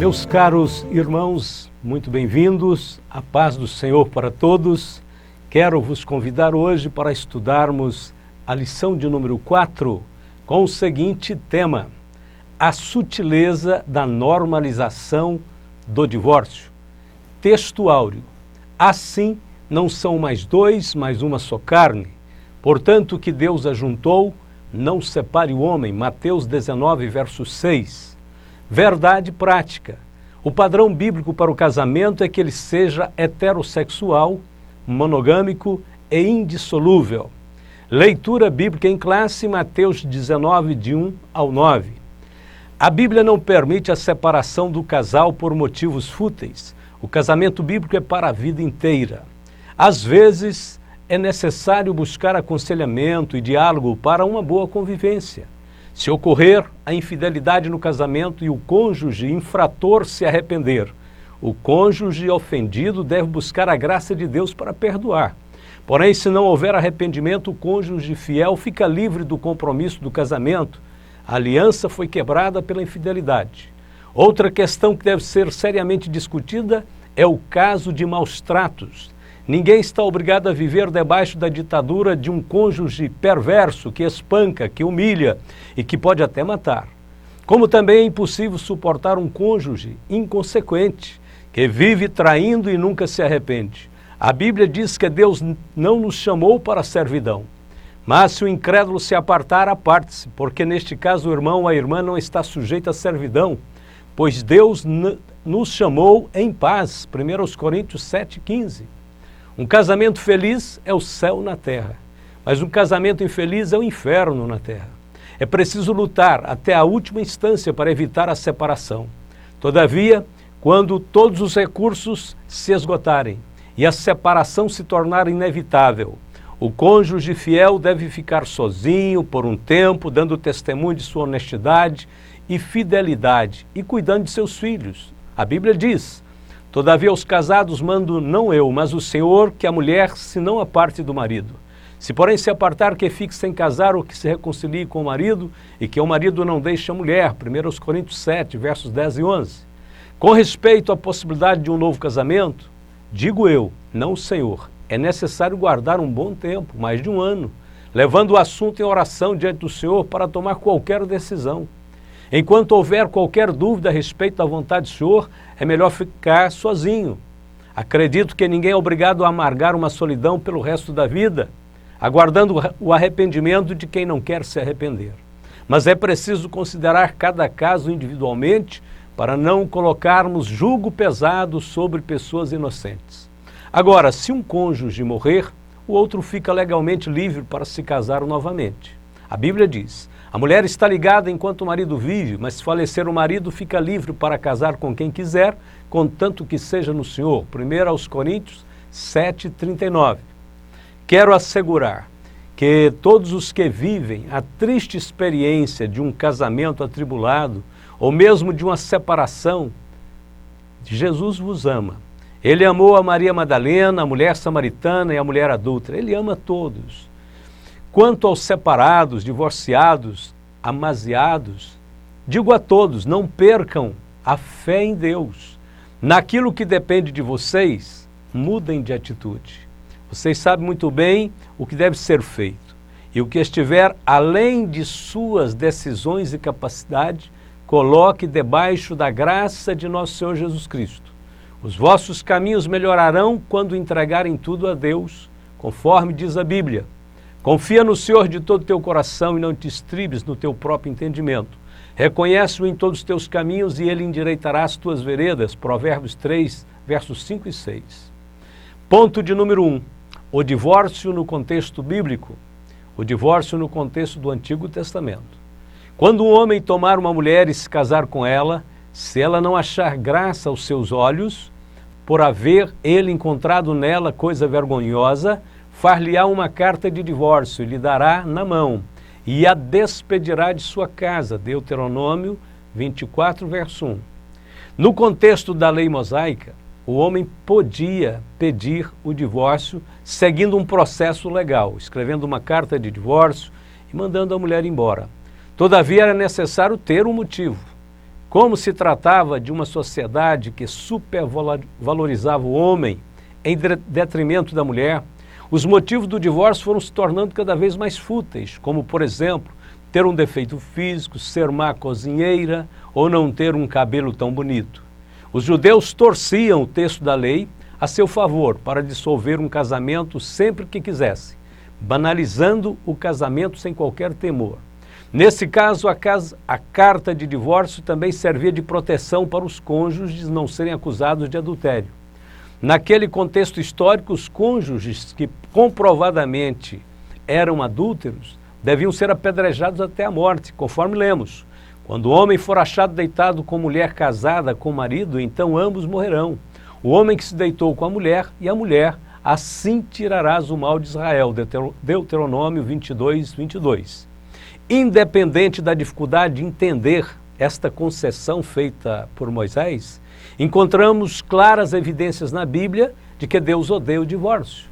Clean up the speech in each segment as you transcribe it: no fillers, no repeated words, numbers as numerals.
Meus caros irmãos, muito bem-vindos, a paz do Senhor para todos. Quero vos convidar hoje para estudarmos a lição de número 4 com o seguinte tema: a sutileza da normalização do divórcio. Texto áureo: assim não são mais dois, mas uma só carne. Portanto, o que Deus ajuntou, não separe o homem. Mateus 19, verso 6. Verdade prática. O padrão bíblico para o casamento é que ele seja heterossexual, monogâmico e indissolúvel. Leitura bíblica em classe, Mateus 19, de 1 ao 9. A Bíblia não permite a separação do casal por motivos fúteis. O casamento bíblico é para a vida inteira. Às vezes, é necessário buscar aconselhamento e diálogo para uma boa convivência. Se ocorrer a infidelidade no casamento e o cônjuge infrator se arrepender, o cônjuge ofendido deve buscar a graça de Deus para perdoar. Porém, se não houver arrependimento, o cônjuge fiel fica livre do compromisso do casamento. A aliança foi quebrada pela infidelidade. Outra questão que deve ser seriamente discutida é o caso de maus tratos. Ninguém está obrigado a viver debaixo da ditadura de um cônjuge perverso que espanca, que humilha e que pode até matar. Como também é impossível suportar um cônjuge inconsequente, que vive traindo e nunca se arrepende. A Bíblia diz que Deus não nos chamou para a servidão. Mas se o incrédulo se apartar, aparte-se, porque neste caso o irmão ou a irmã não está sujeito à servidão, pois Deus nos chamou em paz. 1 Coríntios 7,15. Um casamento feliz é o céu na terra, mas um casamento infeliz é o inferno na terra. É preciso lutar até a última instância para evitar a separação. Todavia, quando todos os recursos se esgotarem e a separação se tornar inevitável, o cônjuge fiel deve ficar sozinho por um tempo, dando testemunho de sua honestidade e fidelidade e cuidando de seus filhos. A Bíblia diz: todavia aos casados mando não eu, mas o Senhor, que a mulher se não aparte do marido. Se porém se apartar, que fique sem casar ou que se reconcilie com o marido, e que o marido não deixe a mulher. 1 Coríntios 7, versos 10 e 11. Com respeito à possibilidade de um novo casamento, digo eu, não o Senhor, é necessário guardar um bom tempo, mais de um ano, levando o assunto em oração diante do Senhor para tomar qualquer decisão. Enquanto houver qualquer dúvida a respeito da vontade do Senhor, é melhor ficar sozinho. Acredito que ninguém é obrigado a amargar uma solidão pelo resto da vida, aguardando o arrependimento de quem não quer se arrepender. Mas é preciso considerar cada caso individualmente para não colocarmos jugo pesado sobre pessoas inocentes. Agora, se um cônjuge morrer, o outro fica legalmente livre para se casar novamente. A Bíblia diz: a mulher está ligada enquanto o marido vive, mas se falecer o marido, fica livre para casar com quem quiser, contanto que seja no Senhor. 1 Coríntios 7,39. Quero assegurar que todos os que vivem a triste experiência de um casamento atribulado, ou mesmo de uma separação, Jesus vos ama. Ele amou a Maria Madalena, a mulher samaritana e a mulher adúltera. Ele ama todos. Quanto aos separados, divorciados, amaziados, digo a todos, não percam a fé em Deus. Naquilo que depende de vocês, mudem de atitude. Vocês sabem muito bem o que deve ser feito. E o que estiver além de suas decisões e capacidade, coloque debaixo da graça de nosso Senhor Jesus Cristo. Os vossos caminhos melhorarão quando entregarem tudo a Deus, conforme diz a Bíblia. Confia no Senhor de todo o teu coração e não te estribes no teu próprio entendimento. Reconhece-o em todos os teus caminhos e ele endireitará as tuas veredas. Provérbios 3, versos 5 e 6. Ponto de número 1. O divórcio no contexto bíblico. O divórcio no contexto do Antigo Testamento. Quando um homem tomar uma mulher e se casar com ela, se ela não achar graça aos seus olhos, por haver ele encontrado nela coisa vergonhosa, far-lhe-á uma carta de divórcio e lhe dará na mão, e a despedirá de sua casa. Deuteronômio 24, verso 1. No contexto da lei mosaica, o homem podia pedir o divórcio seguindo um processo legal, escrevendo uma carta de divórcio e mandando a mulher embora. Todavia, era necessário ter um motivo. Como se tratava de uma sociedade que supervalorizava o homem em detrimento da mulher, os motivos do divórcio foram se tornando cada vez mais fúteis, como, por exemplo, ter um defeito físico, ser má cozinheira ou não ter um cabelo tão bonito. Os judeus torciam o texto da lei a seu favor para dissolver um casamento sempre que quisesse, banalizando o casamento sem qualquer temor. Nesse caso, a carta de divórcio também servia de proteção para os cônjuges não serem acusados de adultério. Naquele contexto histórico, os cônjuges que comprovadamente eram adúlteros deviam ser apedrejados até a morte, conforme lemos. Quando o homem for achado deitado com mulher casada com o marido, então ambos morrerão. O homem que se deitou com a mulher e a mulher, assim tirarás o mal de Israel. Deuteronômio 22, 22. Independente da dificuldade de entender esta concessão feita por Moisés, encontramos claras evidências na Bíblia de que Deus odeia o divórcio.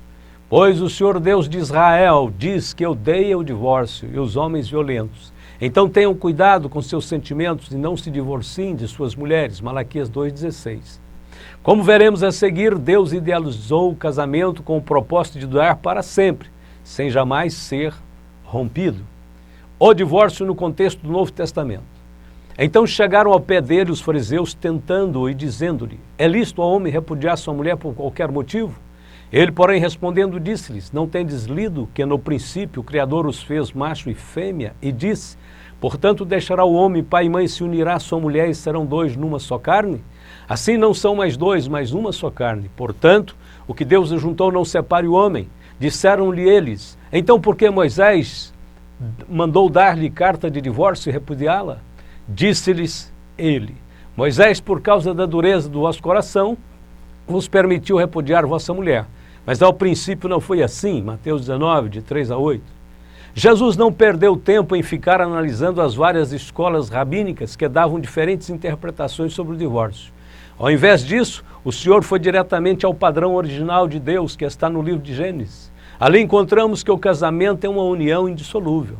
Pois o Senhor Deus de Israel diz que odeia o divórcio e os homens violentos. Então tenham cuidado com seus sentimentos e não se divorciem de suas mulheres. Malaquias 2,16. Como veremos a seguir, Deus idealizou o casamento com o propósito de durar para sempre, sem jamais ser rompido. O divórcio no contexto do Novo Testamento. Então chegaram ao pé dele os fariseus tentando-o e dizendo-lhe: é lícito ao homem repudiar sua mulher por qualquer motivo? Ele, porém, respondendo, disse-lhes: não tendes lido que no princípio o Criador os fez macho e fêmea? E disse: portanto deixará o homem pai e mãe e se unirá à sua mulher e serão dois numa só carne? Assim não são mais dois, mas uma só carne. Portanto, o que Deus ajuntou não separe o homem. Disseram-lhe eles: então por que Moisés mandou dar-lhe carta de divórcio e repudiá-la? Disse-lhes ele: Moisés, por causa da dureza do vosso coração, vos permitiu repudiar vossa mulher. Mas ao princípio não foi assim. Mateus 19, de 3 a 8. Jesus não perdeu tempo em ficar analisando as várias escolas rabínicas que davam diferentes interpretações sobre o divórcio. Ao invés disso, o Senhor foi diretamente ao padrão original de Deus, que está no livro de Gênesis. Ali encontramos que o casamento é uma união indissolúvel.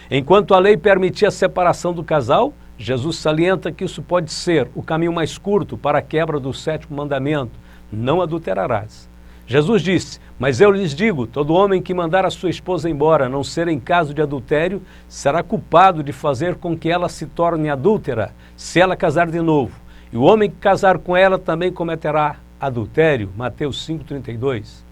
Enquanto a lei permitia a separação do casal, Jesus salienta que isso pode ser o caminho mais curto para a quebra do 7º mandamento: não adulterarás. Jesus disse: mas eu lhes digo, todo homem que mandar a sua esposa embora, a não ser em caso de adultério, será culpado de fazer com que ela se torne adúltera, se ela casar de novo. E o homem que casar com ela também cometerá adultério. Mateus 5,32.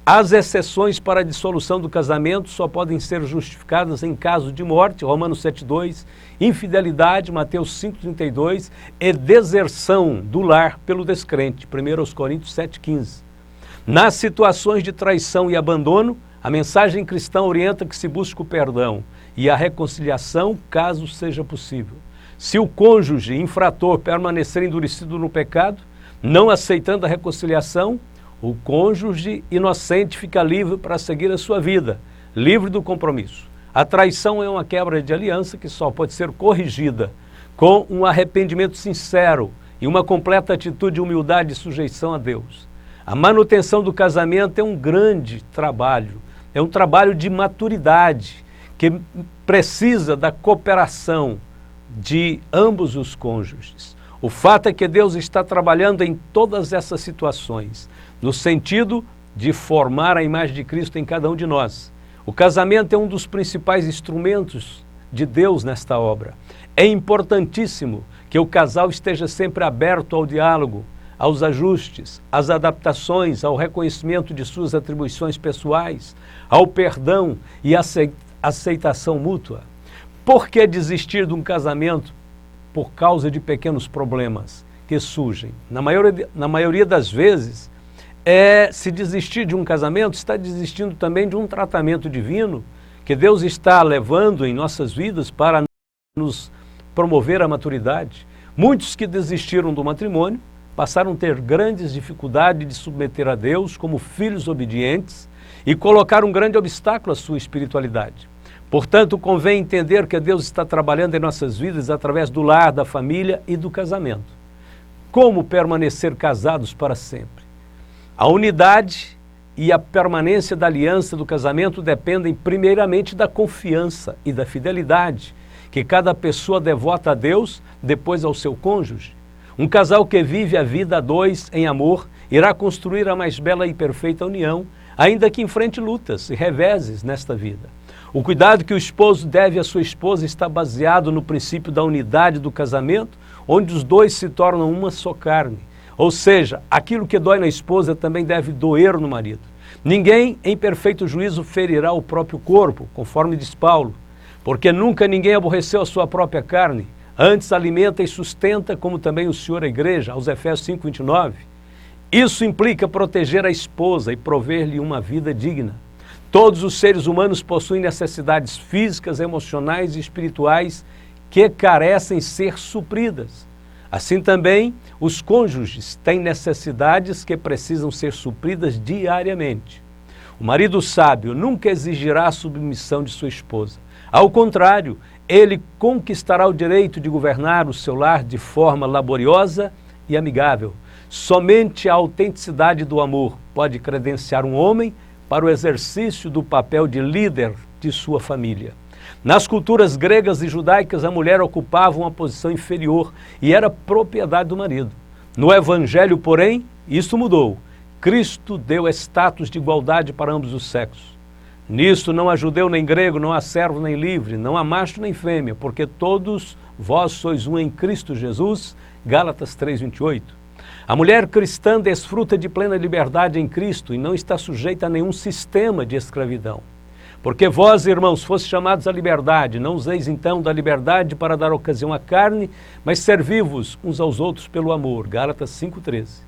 As exceções para a dissolução do casamento só podem ser justificadas em caso de morte, Romanos 7,2, infidelidade, Mateus 5,32, e deserção do lar pelo descrente, 1 Coríntios 7,15. Nas situações de traição e abandono, a mensagem cristã orienta que se busque o perdão e a reconciliação, caso seja possível. Se o cônjuge infrator permanecer endurecido no pecado, não aceitando a reconciliação, o cônjuge inocente fica livre para seguir a sua vida, livre do compromisso. A traição é uma quebra de aliança que só pode ser corrigida com um arrependimento sincero e uma completa atitude de humildade e sujeição a Deus. A manutenção do casamento é um grande trabalho, é um trabalho de maturidade que precisa da cooperação de ambos os cônjuges. O fato é que Deus está trabalhando em todas essas situações, no sentido de formar a imagem de Cristo em cada um de nós. O casamento é um dos principais instrumentos de Deus nesta obra. É importantíssimo que o casal esteja sempre aberto ao diálogo, aos ajustes, às adaptações, ao reconhecimento de suas atribuições pessoais, ao perdão e aceitação mútua. Por que desistir de um casamento por causa de pequenos problemas que surgem? Na maioria das vezes, se desistir de um casamento, está desistindo também de um tratamento divino que Deus está levando em nossas vidas para nos promover a maturidade. Muitos que desistiram do matrimônio passaram a ter grandes dificuldades de submeter a Deus como filhos obedientes e colocaram um grande obstáculo à sua espiritualidade. Portanto, convém entender que Deus está trabalhando em nossas vidas através do lar, da família e do casamento. Como permanecer casados para sempre? A unidade e a permanência da aliança do casamento dependem primeiramente da confiança e da fidelidade que cada pessoa devota a Deus, depois ao seu cônjuge. Um casal que vive a vida a dois em amor irá construir a mais bela e perfeita união, ainda que enfrente lutas e reveses nesta vida. O cuidado que o esposo deve à sua esposa está baseado no princípio da unidade do casamento, onde os dois se tornam uma só carne. Ou seja, aquilo que dói na esposa também deve doer no marido. Ninguém em perfeito juízo ferirá o próprio corpo, conforme diz Paulo, porque nunca ninguém aborreceu a sua própria carne, antes alimenta e sustenta, como também o Senhor a igreja, aos Efésios 5:29. Isso implica proteger a esposa e prover-lhe uma vida digna. Todos os seres humanos possuem necessidades físicas, emocionais e espirituais que carecem ser supridas. Assim também, os cônjuges têm necessidades que precisam ser supridas diariamente. O marido sábio nunca exigirá a submissão de sua esposa. Ao contrário, ele conquistará o direito de governar o seu lar de forma laboriosa e amigável. Somente a autenticidade do amor pode credenciar um homem para o exercício do papel de líder de sua família. Nas culturas gregas e judaicas, a mulher ocupava uma posição inferior e era propriedade do marido. No Evangelho, porém, isso mudou. Cristo deu status de igualdade para ambos os sexos. Nisto não há judeu nem grego, não há servo nem livre, não há macho nem fêmea, porque todos vós sois um em Cristo Jesus. Gálatas 3:28. A mulher cristã desfruta de plena liberdade em Cristo e não está sujeita a nenhum sistema de escravidão. Porque vós, irmãos, fostes chamados à liberdade, não useis então da liberdade para dar ocasião à carne, mas servi-vos uns aos outros pelo amor. Gálatas 5:13.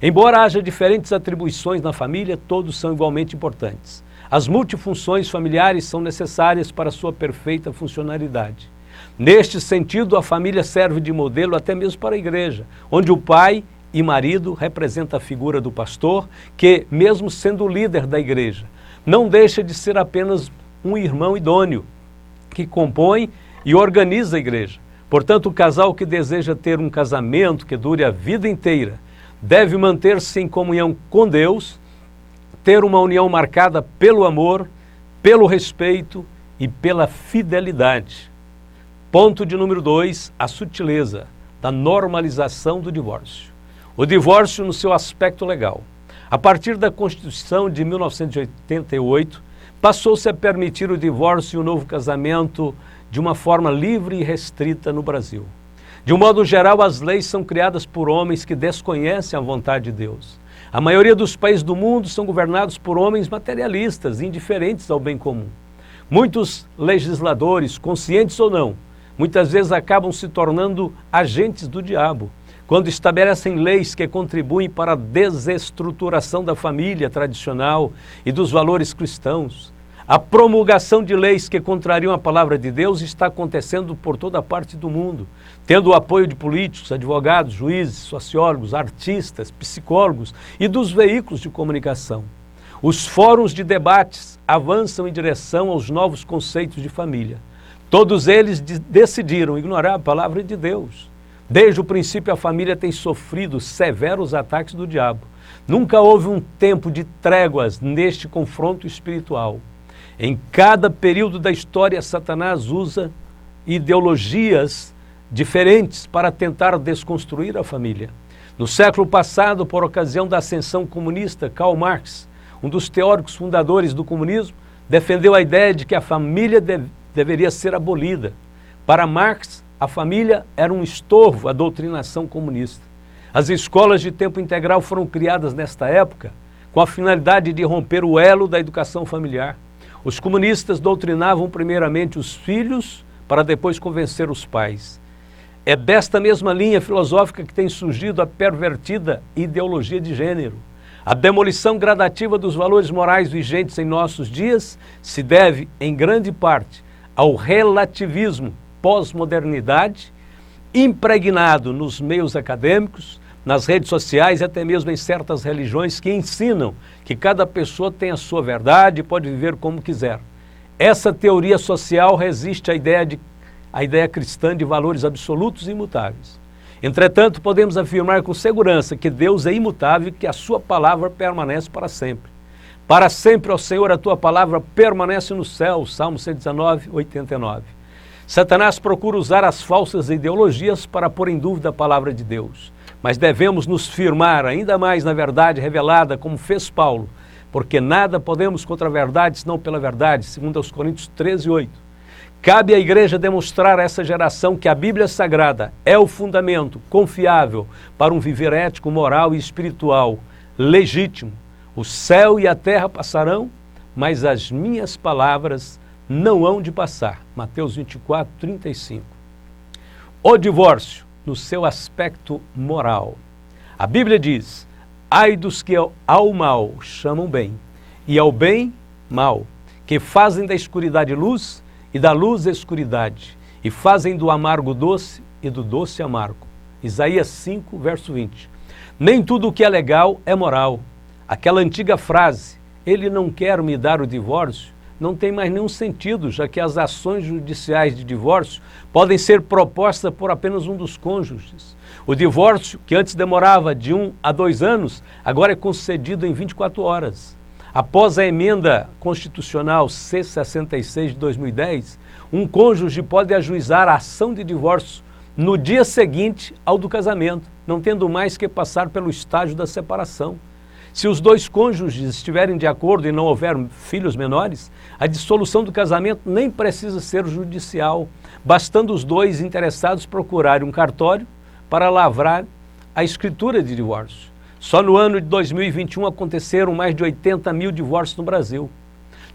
Embora haja diferentes atribuições na família, todos são igualmente importantes. As multifunções familiares são necessárias para sua perfeita funcionalidade. Neste sentido, a família serve de modelo até mesmo para a igreja, onde o pai e marido representa a figura do pastor, que, mesmo sendo o líder da igreja, não deixa de ser apenas um irmão idôneo, que compõe e organiza a igreja. Portanto, o casal que deseja ter um casamento que dure a vida inteira deve manter-se em comunhão com Deus, ter uma união marcada pelo amor, pelo respeito e pela fidelidade. Ponto de número 2, a sutileza da normalização do divórcio. O divórcio no seu aspecto legal. A partir da Constituição de 1988, passou-se a permitir o divórcio e o novo casamento de uma forma livre e restrita no Brasil. De um modo geral, as leis são criadas por homens que desconhecem a vontade de Deus. A maioria dos países do mundo são governados por homens materialistas, indiferentes ao bem comum. Muitos legisladores, conscientes ou não, muitas vezes acabam se tornando agentes do diabo, quando estabelecem leis que contribuem para a desestruturação da família tradicional e dos valores cristãos. A promulgação de leis que contrariam a palavra de Deus está acontecendo por toda parte do mundo, tendo o apoio de políticos, advogados, juízes, sociólogos, artistas, psicólogos e dos veículos de comunicação. Os fóruns de debates avançam em direção aos novos conceitos de família. Todos eles decidiram ignorar a palavra de Deus. Desde o princípio, a família tem sofrido severos ataques do diabo. Nunca houve um tempo de tréguas neste confronto espiritual. Em cada período da história, Satanás usa ideologias diferentes para tentar desconstruir a família. No século passado, por ocasião da ascensão comunista, Karl Marx, um dos teóricos fundadores do comunismo, defendeu a ideia de que a família deveria ser abolida. Para Marx, a família era um estorvo à doutrinação comunista. As escolas de tempo integral foram criadas nesta época com a finalidade de romper o elo da educação familiar. Os comunistas doutrinavam primeiramente os filhos para depois convencer os pais. É desta mesma linha filosófica que tem surgido a pervertida ideologia de gênero. A demolição gradativa dos valores morais vigentes em nossos dias se deve, em grande parte, ao relativismo pós-modernidade, impregnado nos meios acadêmicos, nas redes sociais e até mesmo em certas religiões que ensinam que cada pessoa tem a sua verdade e pode viver como quiser. Essa teoria social resiste à ideia cristã de valores absolutos e imutáveis. Entretanto, podemos afirmar com segurança que Deus é imutável e que a sua palavra permanece para sempre. Para sempre, ó Senhor, a tua palavra permanece no céu. Salmo 119, 89. Satanás procura usar as falsas ideologias para pôr em dúvida a palavra de Deus. Mas devemos nos firmar ainda mais na verdade revelada, como fez Paulo, porque nada podemos contra a verdade, senão pela verdade, segundo aos Coríntios 13:8. Cabe à igreja demonstrar a essa geração que a Bíblia Sagrada é o fundamento confiável para um viver ético, moral e espiritual legítimo. O céu e a terra passarão, mas as minhas palavras não hão de passar. Mateus 24:35. O divórcio, no seu aspecto moral. A Bíblia diz: ai dos que ao mal chamam bem, e ao bem mal, que fazem da escuridade luz e da luz escuridade, e fazem do amargo doce e do doce amargo. Isaías 5, verso 20. Nem tudo o que é legal é moral. Aquela antiga frase, ele não quer me dar o divórcio, não tem mais nenhum sentido, já que as ações judiciais de divórcio podem ser propostas por apenas um dos cônjuges. O divórcio, que antes demorava de 1 a 2 anos, agora é concedido em 24 horas. Após a emenda constitucional C-66 de 2010, um cônjuge pode ajuizar a ação de divórcio no dia seguinte ao do casamento, não tendo mais que passar pelo estágio da separação. Se os dois cônjuges estiverem de acordo e não houver filhos menores, a dissolução do casamento nem precisa ser judicial, bastando os dois interessados procurarem um cartório para lavrar a escritura de divórcio. Só no ano de 2021 aconteceram mais de 80 mil divórcios no Brasil.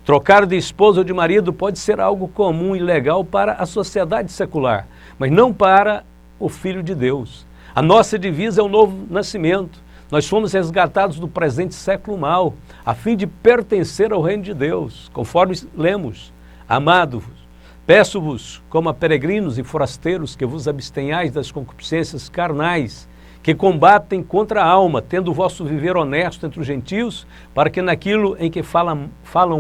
Trocar de esposa ou de marido pode ser algo comum e legal para a sociedade secular, mas não para o Filho de Deus. A nossa divisa é o novo nascimento. Nós fomos resgatados do presente século mal, a fim de pertencer ao reino de Deus, conforme lemos: amado-vos, peço-vos, como a peregrinos e forasteiros, que vos abstenhais das concupiscências carnais, que combatem contra a alma, tendo o vosso viver honesto entre os gentios, para que naquilo em que falam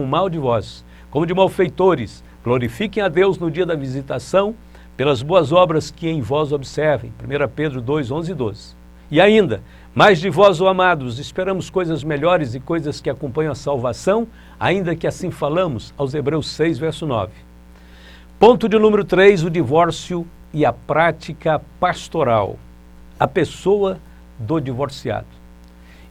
mal de vós, como de malfeitores, glorifiquem a Deus no dia da visitação, pelas boas obras que em vós observem. 1 Pedro 2, 11 e 12. E ainda: mas de vós, ó amados, esperamos coisas melhores e coisas que acompanham a salvação, ainda que assim falamos, aos Hebreus 6, verso 9. Ponto de número 3, o divórcio e a prática pastoral. A pessoa do divorciado.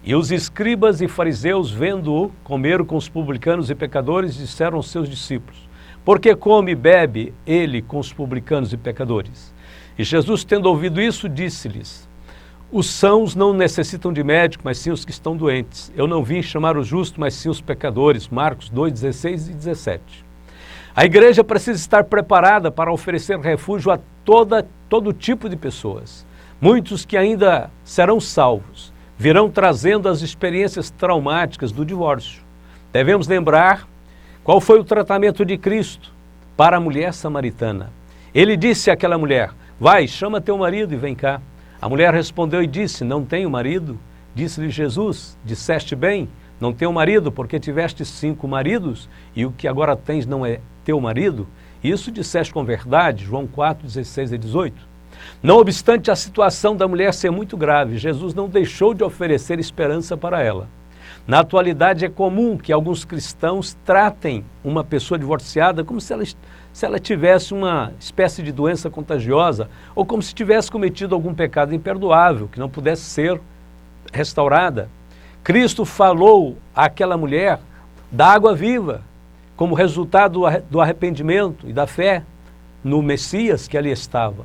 E os escribas e fariseus, vendo-o comer com os publicanos e pecadores, disseram aos seus discípulos: por que come e bebe ele com os publicanos e pecadores? E Jesus, tendo ouvido isso, disse-lhes: os sãos não necessitam de médico, mas sim os que estão doentes. Eu não vim chamar os justos, mas sim os pecadores. Marcos 2, 16 e 17. A igreja precisa estar preparada para oferecer refúgio a todo tipo de pessoas. Muitos que ainda serão salvos virão trazendo as experiências traumáticas do divórcio. Devemos lembrar qual foi o tratamento de Cristo para a mulher samaritana. Ele disse àquela mulher: vai, chama teu marido e vem cá. A mulher respondeu e disse: não tenho marido. Disse-lhe Jesus: disseste bem, não tenho marido, porque tiveste 5 maridos, e o que agora tens não é teu marido? Isso disseste com verdade. João 4, 16 e 18. Não obstante a situação da mulher ser muito grave, Jesus não deixou de oferecer esperança para ela. Na atualidade é comum que alguns cristãos tratem uma pessoa divorciada como se ela tivesse uma espécie de doença contagiosa ou como se tivesse cometido algum pecado imperdoável, que não pudesse ser restaurada. Cristo falou àquela mulher da água viva, como resultado do arrependimento e da fé no Messias que ali estava.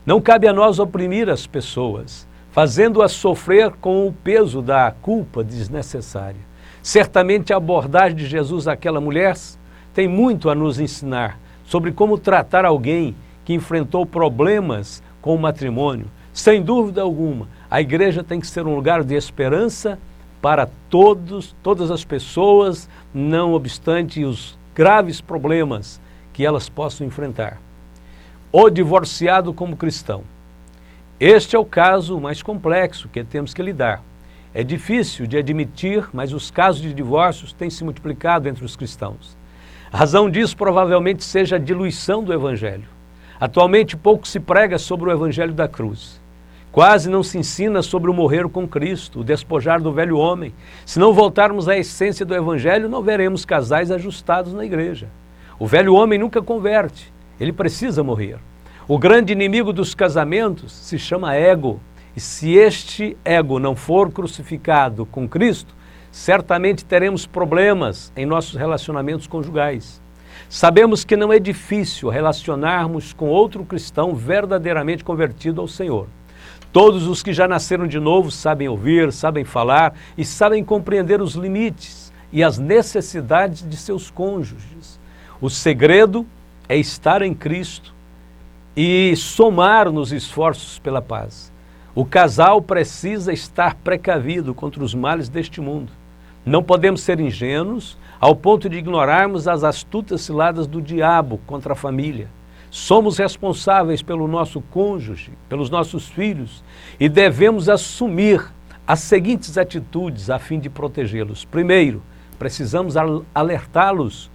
Não cabe a nós oprimir as pessoas, fazendo-as sofrer com o peso da culpa desnecessária. Certamente a abordagem de Jesus àquela mulher tem muito a nos ensinar sobre como tratar alguém que enfrentou problemas com o matrimônio. Sem dúvida alguma, a igreja tem que ser um lugar de esperança para todas as pessoas, não obstante os graves problemas que elas possam enfrentar. O divorciado como cristão. Este é o caso mais complexo que temos que lidar. É difícil de admitir, mas os casos de divórcios têm se multiplicado entre os cristãos. A razão disso provavelmente seja a diluição do Evangelho. Atualmente pouco se prega sobre o Evangelho da cruz. Quase não se ensina sobre o morrer com Cristo, o despojar do velho homem. Se não voltarmos à essência do Evangelho, não veremos casais ajustados na igreja. O velho homem nunca converte. ele precisa morrer. O grande inimigo dos casamentos se chama ego. E se este ego não for crucificado com Cristo, certamente teremos problemas em nossos relacionamentos conjugais. Sabemos que não é difícil relacionarmos com outro cristão verdadeiramente convertido ao Senhor. Todos os que já nasceram de novo sabem ouvir, sabem falar e sabem compreender os limites e as necessidades de seus cônjuges. O segredo é estar em Cristo e somar nos esforços pela paz. O casal precisa estar precavido contra os males deste mundo. Não podemos ser ingênuos ao ponto de ignorarmos as astutas ciladas do diabo contra a família. Somos responsáveis pelo nosso cônjuge, pelos nossos filhos e devemos assumir as seguintes atitudes a fim de protegê-los. Primeiro, precisamos alertá-los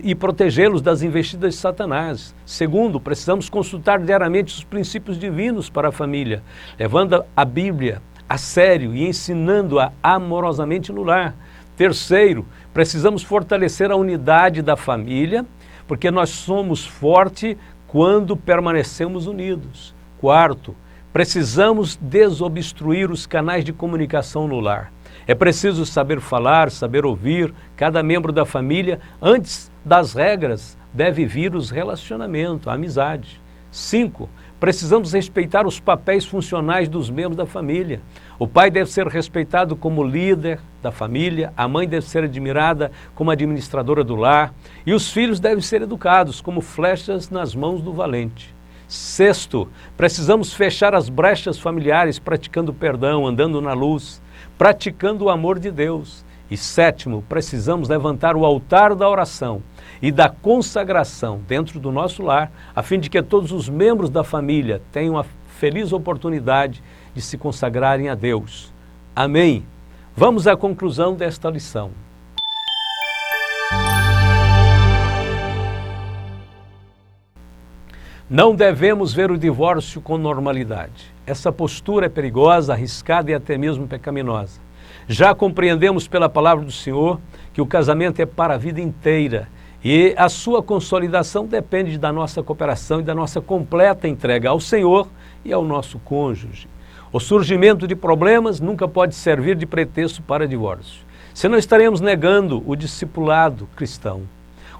e protegê-los das investidas de Satanás. Segundo, precisamos consultar diariamente os princípios divinos para a família, levando a Bíblia a sério e ensinando-a amorosamente no lar. Terceiro, precisamos fortalecer a unidade da família, porque nós somos fortes quando permanecemos unidos. Quarto, precisamos desobstruir os canais de comunicação no lar. É preciso saber falar, saber ouvir. Cada membro da família, antes das regras, deve vir os relacionamentos, a amizade. 5. Precisamos respeitar os papéis funcionais dos membros da família. O pai deve ser respeitado como líder da família, a mãe deve ser admirada como administradora do lar e os filhos devem ser educados como flechas nas mãos do valente. 6. Precisamos fechar as brechas familiares praticando perdão, andando na luz, praticando o amor de Deus. E 7, precisamos levantar o altar da oração e da consagração dentro do nosso lar, a fim de que todos os membros da família tenham a feliz oportunidade de se consagrarem a Deus. Amém. Vamos à conclusão desta lição. Não devemos ver o divórcio com normalidade. Essa postura é perigosa, arriscada e até mesmo pecaminosa. Já compreendemos pela palavra do Senhor que o casamento é para a vida inteira e a sua consolidação depende da nossa cooperação e da nossa completa entrega ao Senhor e ao nosso cônjuge. O surgimento de problemas nunca pode servir de pretexto para divórcio. Senão estaremos negando o discipulado cristão.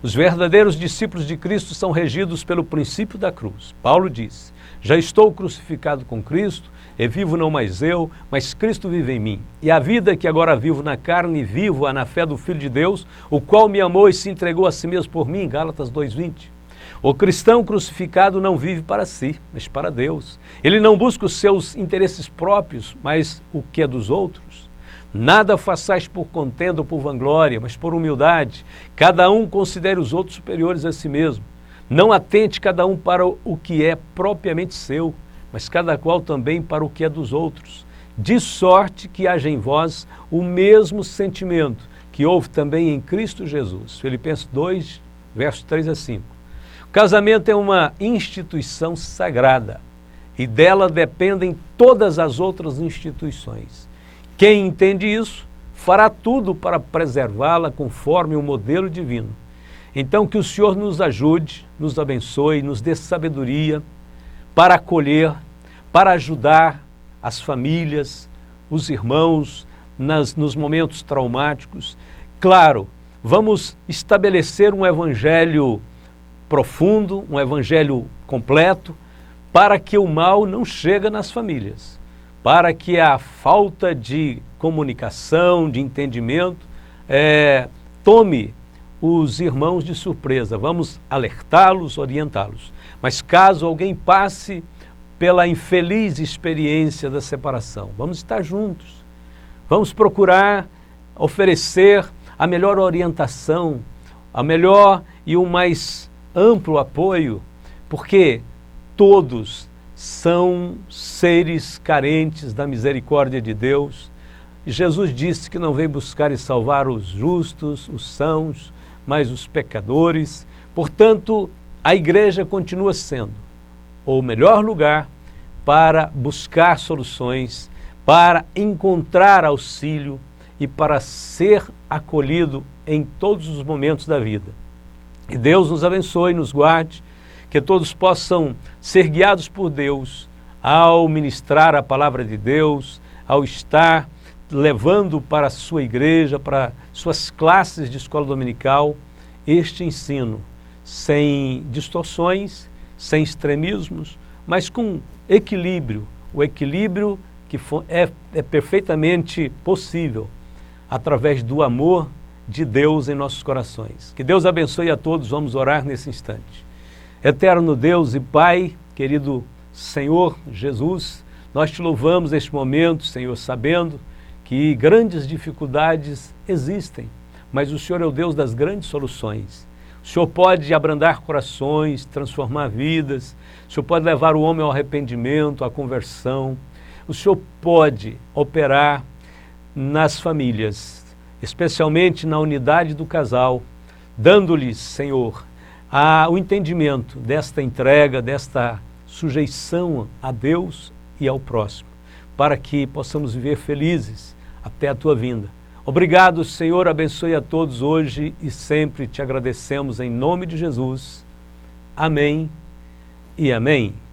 Os verdadeiros discípulos de Cristo são regidos pelo princípio da cruz. Paulo diz: já estou crucificado com Cristo, e vivo não mais eu, mas Cristo vive em mim. E a vida que agora vivo na carne, vivo-a na fé do Filho de Deus, o qual me amou e se entregou a si mesmo por mim. Gálatas 2:20. O cristão crucificado não vive para si, mas para Deus. Ele não busca os seus interesses próprios, mas o que é dos outros. Nada façais por contenda ou por vanglória, mas por humildade. Cada um considere os outros superiores a si mesmo. Não atente cada um para o que é propriamente seu, mas cada qual também para o que é dos outros. De sorte que haja em vós o mesmo sentimento que houve também em Cristo Jesus. Filipenses 2, versos 3 a 5. O casamento é uma instituição sagrada e dela dependem todas as outras instituições. Quem entende isso, fará tudo para preservá-la conforme o modelo divino. Então que o Senhor nos ajude, nos abençoe, nos dê sabedoria para acolher, para ajudar as famílias, os irmãos nos momentos traumáticos. Claro, vamos estabelecer um evangelho profundo, um evangelho completo, para que o mal não chegue nas famílias, para que a falta de comunicação, de entendimento, tome os irmãos de surpresa. Vamos alertá-los, orientá-los. Mas caso alguém passe pela infeliz experiência da separação, vamos estar juntos. Vamos procurar oferecer a melhor orientação, a melhor e o mais amplo apoio, porque todos são seres carentes da misericórdia de Deus. Jesus disse que não veio buscar e salvar os justos, os sãos, mas os pecadores. Portanto, a igreja continua sendo o melhor lugar para buscar soluções, para encontrar auxílio e para ser acolhido em todos os momentos da vida. Que Deus nos abençoe, nos guarde, que todos possam ser guiados por Deus ao ministrar a palavra de Deus, ao estar levando para a sua igreja, para suas classes de escola dominical, este ensino, sem distorções, sem extremismos, mas com equilíbrio, o equilíbrio que é perfeitamente possível através do amor de Deus em nossos corações. Que Deus abençoe a todos, vamos orar nesse instante. Eterno Deus e Pai, querido Senhor Jesus, nós te louvamos neste momento, Senhor, sabendo que grandes dificuldades existem, mas o Senhor é o Deus das grandes soluções. O Senhor pode abrandar corações, transformar vidas, o Senhor pode levar o homem ao arrependimento, à conversão, o Senhor pode operar nas famílias, especialmente na unidade do casal, dando-lhes, Senhor, o entendimento desta entrega, desta sujeição a Deus e ao próximo, para que possamos viver felizes até a tua vinda. Obrigado, Senhor, abençoe a todos hoje e sempre te agradecemos em nome de Jesus. Amém e amém.